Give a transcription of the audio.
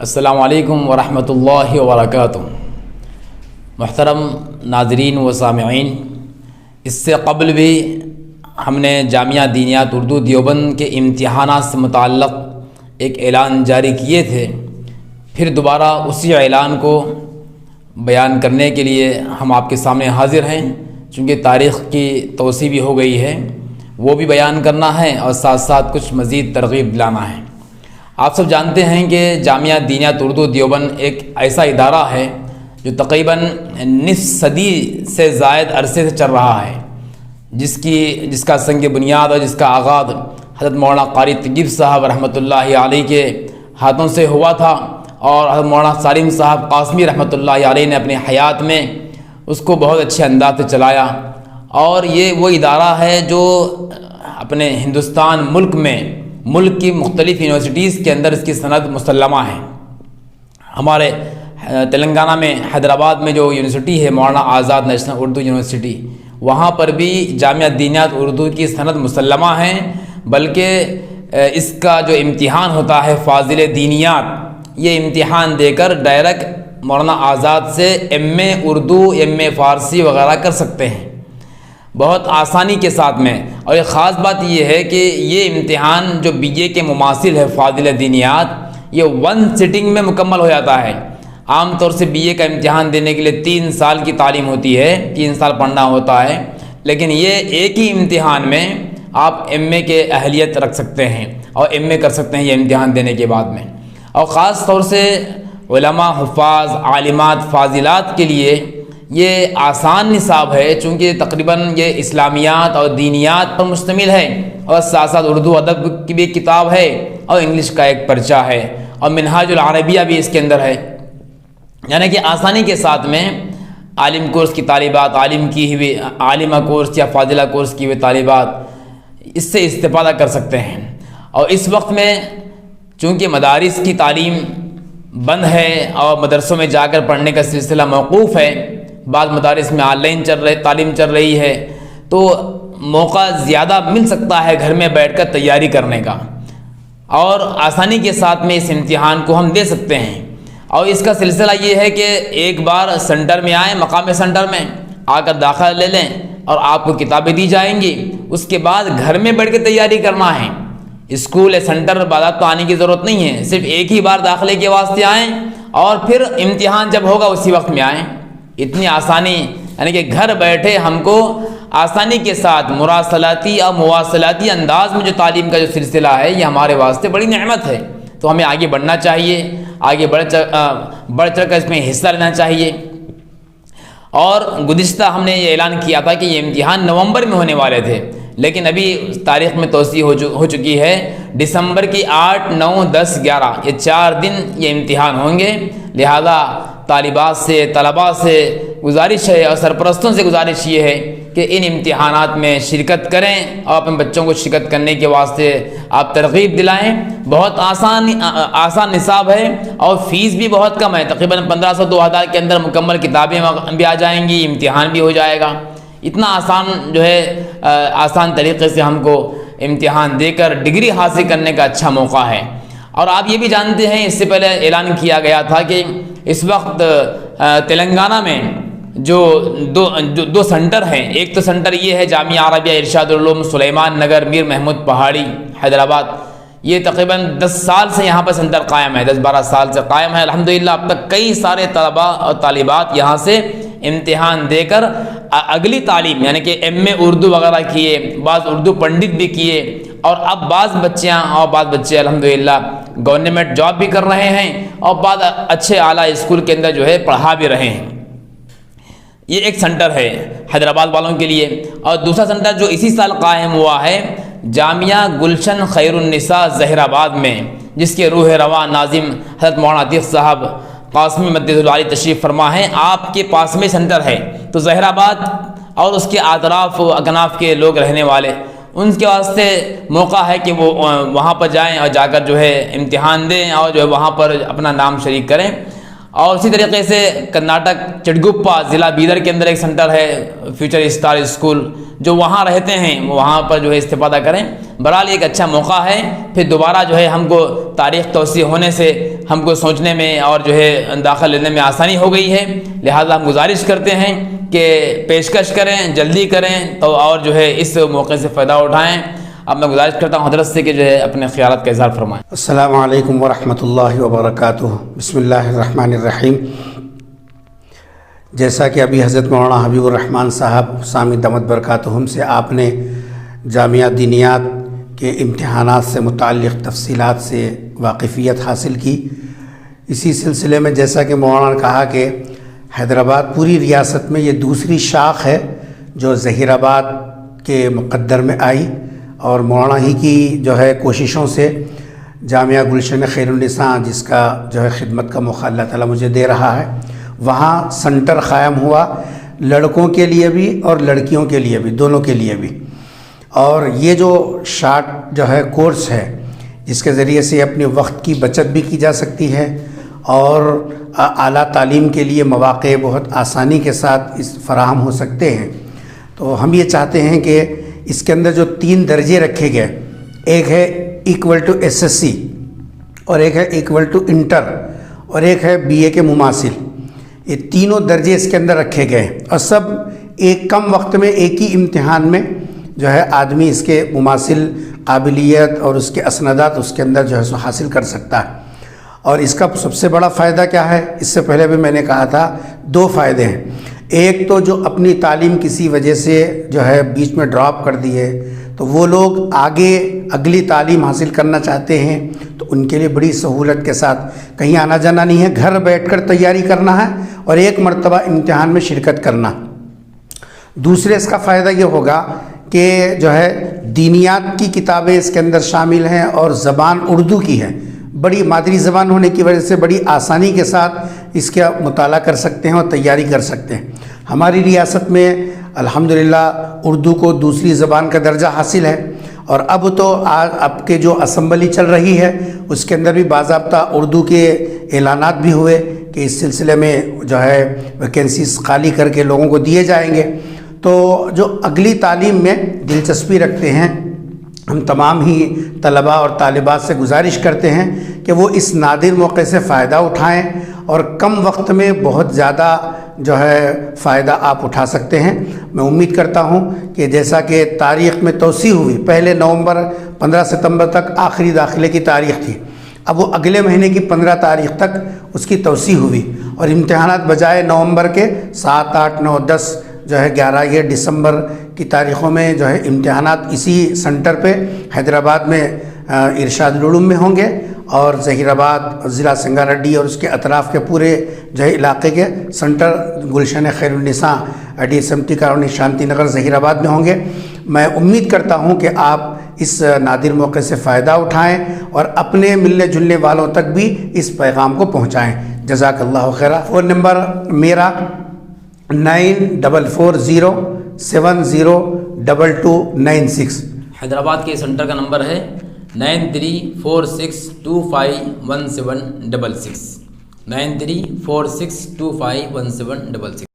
السلام علیکم ورحمۃ اللہ وبرکاتہ۔ محترم ناظرین و سامعین، اس سے قبل بھی ہم نے جامعہ دینیات اردو دیوبند کے امتحانات سے متعلق ایک اعلان جاری کیے تھے۔ پھر دوبارہ اسی اعلان کو بیان کرنے کے لیے ہم آپ کے سامنے حاضر ہیں، چونکہ تاریخ کی توسیع بھی ہو گئی ہے، وہ بھی بیان کرنا ہے اور ساتھ ساتھ کچھ مزید ترغیب دلانا ہے۔ آپ سب جانتے ہیں کہ جامعہ دینیات اردو دیوبند ایک ایسا ادارہ ہے جو تقریباً نصف صدی سے زائد عرصے سے چل رہا ہے، جس کا سنگ بنیاد اور جس کا آغاز حضرت مولانا قاری طیب صاحب رحمۃ اللہ علیہ کے ہاتھوں سے ہوا تھا، اور حضرت مولانا سالم صاحب قاسمی رحمۃ اللہ علیہ نے اپنی حیات میں اس کو بہت اچھے انداز سے چلایا۔ اور یہ وہ ادارہ ہے جو اپنے ہندوستان ملک کی مختلف یونیورسٹیز کے اندر اس کی سند مسلمہ ہے۔ ہمارے تلنگانہ میں حیدرآباد میں جو یونیورسٹی ہے مولانا آزاد نیشنل اردو یونیورسٹی، وہاں پر بھی جامعہ دینیات اردو کی سند مسلمہ ہے، بلکہ اس کا جو امتحان ہوتا ہے فاضل دینیات، یہ امتحان دے کر ڈائریکٹ مولانا آزاد سے ایم اے اردو، ایم اے فارسی وغیرہ کر سکتے ہیں بہت آسانی کے ساتھ میں۔ اور ایک خاص بات یہ ہے کہ یہ امتحان جو بی اے کے مماثل ہے فاضل دینیات، یہ 1 سٹنگ میں مکمل ہو جاتا ہے۔ عام طور سے بی اے کا امتحان دینے کے لیے 3 سال کی تعلیم ہوتی ہے، 3 سال پڑھنا ہوتا ہے، لیکن یہ ایک ہی امتحان میں آپ ایم اے کے اہلیت رکھ سکتے ہیں اور ایم اے کر سکتے ہیں یہ امتحان دینے کے بعد میں۔ اور خاص طور سے علماء، حفاظ، عالمات، فاضلات کے لیے یہ آسان نصاب ہے، چونکہ تقریباً یہ اسلامیات اور دینیات پر مشتمل ہے، اور ساتھ ساتھ اردو ادب کی بھی ایک کتاب ہے اور انگلش کا ایک پرچہ ہے، اور منہاج العربیہ بھی اس کے اندر ہے۔ یعنی کہ آسانی کے ساتھ میں عالم کورس کی طالبات، عالم کی ہوئی عالمہ کورس یا فاضلہ کورس کی ہوئے طالبات اس سے استفادہ کر سکتے ہیں۔ اور اس وقت میں چونکہ مدارس کی تعلیم بند ہے اور مدرسوں میں جا کر پڑھنے کا سلسلہ موقوف ہے، بعض مدارس میں آن لائن تعلیم چل رہی ہے، تو موقع زیادہ مل سکتا ہے گھر میں بیٹھ کر تیاری کرنے کا، اور آسانی کے ساتھ میں اس امتحان کو ہم دے سکتے ہیں۔ اور اس کا سلسلہ یہ ہے کہ ایک بار سنٹر میں آئیں، مقامی سنٹر میں آ کر داخلہ لے لیں، اور آپ کو کتابیں دی جائیں گی، اس کے بعد گھر میں بیٹھ کے تیاری کرنا ہے۔ اسکول سنٹر بعد تو آنے کی ضرورت نہیں ہے، صرف ایک ہی بار داخلے کے واسطے آئیں، اور پھر امتحان جب ہوگا اسی وقت میں آئیں۔ اتنی آسانی، یعنی کہ گھر بیٹھے ہم کو آسانی کے ساتھ مراسلاتی اور مواصلاتی انداز میں جو تعلیم کا جو سلسلہ ہے، یہ ہمارے واسطے بڑی نعمت ہے، تو ہمیں آگے بڑھنا چاہیے، آگے بڑھ چڑھ کر اس میں حصہ لینا چاہیے۔ اور گزشتہ ہم نے یہ اعلان کیا تھا کہ یہ امتحان نومبر میں ہونے والے تھے، لیکن ابھی تاریخ میں توسیع ہو چکی ہے، دسمبر کی 8، 9، 10، 11 یہ 4 دن یہ امتحان ہوں گے۔ لہذا طالبات سے، طلباء سے گزارش ہے اور سرپرستوں سے گزارش یہ ہے کہ ان امتحانات میں شرکت کریں اور اپنے بچوں کو شرکت کرنے کے واسطے آپ ترغیب دلائیں۔ بہت آسان نصاب ہے، اور فیس بھی بہت کم ہے، تقریباً 1500 2000 کے اندر مکمل کتابیں بھی آ جائیں گی، امتحان بھی ہو جائے گا۔ اتنا آسان طریقے سے ہم کو امتحان دے کر ڈگری حاصل کرنے کا اچھا موقع ہے۔ اور آپ یہ بھی جانتے ہیں، اس سے پہلے اعلان کیا گیا تھا کہ اس وقت تلنگانہ میں جو دو سنٹر ہیں، ایک تو سنٹر یہ ہے جامعہ عربیہ ارشاد العلوم سلیمان نگر میر محمود پہاڑی حیدرآباد، یہ تقریباً 10 سال سے یہاں پر سنٹر قائم ہے، 10-12 سال سے قائم ہے الحمدللہ۔ اب تک کئی سارے طلباء اور طالبات یہاں سے امتحان دے کر اگلی تعلیم، یعنی کہ ایم اے اردو وغیرہ کیے، بعض اردو پنڈت بھی کیے، اور اب بعض بچے الحمدللہ گورنمنٹ جاب بھی کر رہے ہیں، اور بعض اچھے اعلیٰ اسکول کے اندر پڑھا بھی رہے ہیں۔ یہ ایک سنٹر ہے حیدرآباد والوں کے لیے۔ اور دوسرا سنٹر جو اسی سال قائم ہوا ہے جامعہ گلشن خیر النساء ظہیر آباد میں، جس کے روح رواں ناظم حضرت مولانا عتیق صاحب قاسمی مدد العالی تشریف فرما ہیں، آپ کے پاس میں سنٹر ہے، تو ظہیر آباد اور اس کے اطراف و اکناف کے لوگ رہنے والے، ان کے واسطے موقع ہے کہ وہ وہاں پر جائیں اور جا کر امتحان دیں اور وہاں پر اپنا نام شریک کریں۔ اور اسی طریقے سے کرناٹک چڈگپا ضلع بیدر کے اندر ایک سنٹر ہے فیوچر اسٹار اسکول، جو وہاں رہتے ہیں وہ وہاں پر استفادہ کریں۔ بہرحال ایک اچھا موقع ہے، پھر دوبارہ جو ہے ہم کو تاریخ توسیع ہونے سے ہم کو سوچنے میں اور جو ہے داخلہ لینے میں آسانی ہو گئی ہے، لہذا ہم گزارش کرتے ہیں کہ پیشکش کریں، جلدی کریں تو اور جو ہے اس موقع سے فائدہ اٹھائیں۔ اب میں گزارش کرتا ہوں حضرت سے کہ جو ہے اپنے خیالات کا اظہار فرمائیں۔ السلام علیکم ورحمۃ اللہ وبرکاتہ۔ بسم اللہ الرحمن الرحیم۔ جیسا کہ ابھی حضرت مولانا حبیب الرحمن صاحب سامی دامت برکاتہم سے آپ نے جامعہ دینیات کے امتحانات سے متعلق تفصیلات سے واقفیت حاصل کی، اسی سلسلے میں جیسا کہ مولانا نے کہا کہ حیدرآباد پوری ریاست میں یہ دوسری شاخ ہے جو ظہیر آباد کے مقدر میں آئی، اور مولانا ہی کی جو ہے کوششوں سے جامعہ گلشن خیر النساء، جس کا جو ہے خدمت کا موقع اللہ تعالیٰ مجھے دے رہا ہے، وہاں سنٹر قائم ہوا، لڑکوں کے لیے بھی اور لڑکیوں کے لیے بھی، دونوں کے لیے بھی۔ اور یہ جو شارٹ جو ہے کورس ہے، جس کے ذریعے سے اپنے وقت کی بچت بھی کی جا سکتی ہے اور اعلیٰ تعلیم کے لیے مواقع بہت آسانی کے ساتھ اس فراہم ہو سکتے ہیں، تو ہم یہ چاہتے ہیں کہ اس کے اندر جو 3 درجے رکھے گئے، ایک ہے ایکول ٹو SSC، اور ایک ہے ایکول ٹو انٹر، اور ایک ہے BA کے مماثل، یہ تینوں درجے اس کے اندر رکھے گئے، اور سب ایک کم وقت میں ایک ہی امتحان میں جو ہے آدمی اس کے مماثل قابلیت اور اس کے اسندات اس کے اندر جو ہے سو حاصل کر سکتا ہے۔ اور اس کا سب سے بڑا فائدہ کیا ہے؟ اس سے پہلے بھی میں نے کہا تھا 2 فائدے ہیں۔ ایک تو جو اپنی تعلیم کسی وجہ سے جو ہے بیچ میں ڈراپ کر دی ہے، تو وہ لوگ آگے اگلی تعلیم حاصل کرنا چاہتے ہیں تو ان کے لیے بڑی سہولت کے ساتھ کہیں آنا جانا نہیں ہے، گھر بیٹھ کر تیاری کرنا ہے اور ایک مرتبہ امتحان میں شرکت کرنا۔ دوسرے اس کا فائدہ یہ ہوگا کہ جو ہے دینیات کی کتابیں اس کے اندر شامل ہیں اور زبان اردو کی ہے، بڑی مادری زبان ہونے کی وجہ سے بڑی آسانی کے ساتھ اس کا مطالعہ کر سکتے ہیں اور تیاری کر سکتے ہیں۔ ہماری ریاست میں الحمدللہ اردو کو دوسری زبان کا درجہ حاصل ہے، اور اب تو اب کے جو اسمبلی چل رہی ہے اس کے اندر بھی باضابطہ اردو کے اعلانات بھی ہوئے کہ اس سلسلے میں جو ہے ویکینسیز خالی کر کے لوگوں کو دیے جائیں گے۔ تو جو اگلی تعلیم میں دلچسپی رکھتے ہیں، ہم تمام ہی طلباء اور طالبات سے گزارش کرتے ہیں کہ وہ اس نادر موقع سے فائدہ اٹھائیں اور کم وقت میں بہت زیادہ جو ہے فائدہ آپ اٹھا سکتے ہیں۔ میں امید کرتا ہوں کہ جیسا کہ تاریخ میں توسیع ہوئی، پہلے نومبر 15 ستمبر تک آخری داخلے کی تاریخ تھی، اب وہ اگلے مہینے کی 15 تاریخ تک اس کی توسیع ہوئی، اور امتحانات بجائے نومبر کے 7، 8، 9، 10 جو ہے 11 یہ دسمبر کی تاریخوں میں جو ہے امتحانات اسی سنٹر پہ حیدرآباد میں ارشاد العلوم میں ہوں گے، اور ظہیر آباد ضلع سنگاریڈی اور اس کے اطراف کے پورے جو ہے علاقے کے سنٹر گلشن خیر النساء DSMT کالونی شانتی نگر ظہیر آباد میں ہوں گے۔ میں امید کرتا ہوں کہ آپ اس نادر موقع سے فائدہ اٹھائیں اور اپنے ملنے جلنے والوں تک بھی اس پیغام کو پہنچائیں۔ جزاک اللہ خیرہ۔ فون نمبر میرا 9440702296۔ حیدرآباد کے سنٹر کا نمبر ہے 9346251766 9346251766۔